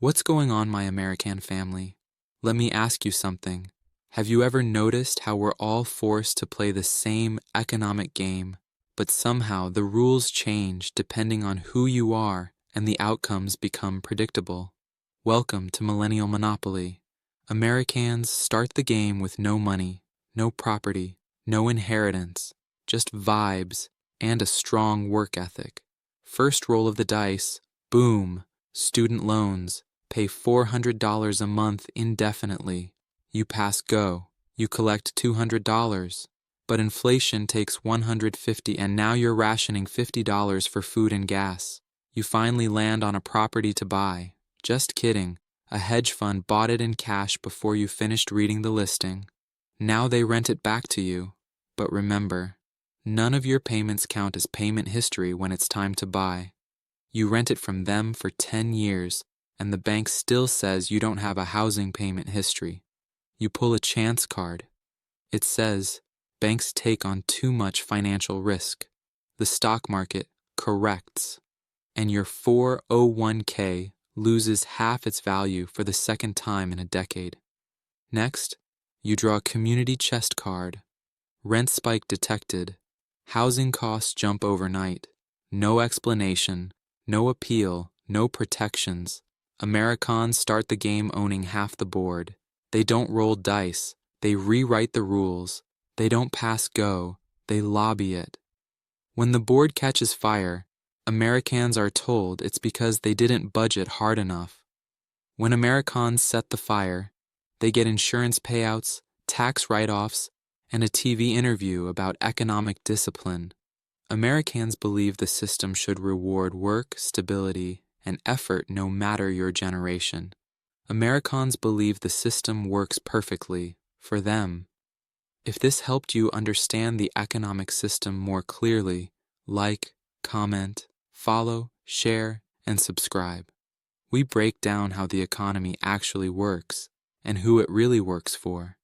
What's going on, my American family? Let me ask you something. Have you ever noticed how we're all forced to play the same economic game, but somehow the rules change depending on who you are and the outcomes become predictable? Welcome to Millennial Monopoly. Americans start the game with no money, no property, no inheritance, just vibes and a strong work ethic. First roll of the dice, boom, student loans. Pay $400 a month indefinitely. You pass go. You collect $200. But inflation takes $150 and now you're rationing $50 for food and gas. You finally land on a property to buy. Just kidding. A hedge fund bought it in cash before you finished reading the listing. Now they rent it back to you. But remember, none of your payments count as payment history when it's time to buy. You rent it from them for 10 years. And the bank still says you don't have a housing payment history. You pull a chance card. It says banks take on too much financial risk. The stock market corrects, and your 401k loses half its value for the second time in a decade. Next, you draw a community chest card. Rent spike detected. Housing costs jump overnight. No explanation, no appeal, no protections. AmeriCONS start the game owning half the board. They don't roll dice. They rewrite the rules. They don't pass go. They lobby it. When the board catches fire, Americans are told it's because they didn't budget hard enough. When AmeriCONS set the fire, they get insurance payouts, tax write-offs, and a TV interview about economic discipline. Americans believe the system should reward work, stability, and effort no matter your generation. AmeriCONS believe the system works perfectly for them. If this helped you understand the economic system more clearly, like, comment, follow, share, and subscribe. We break down how the economy actually works and who it really works for.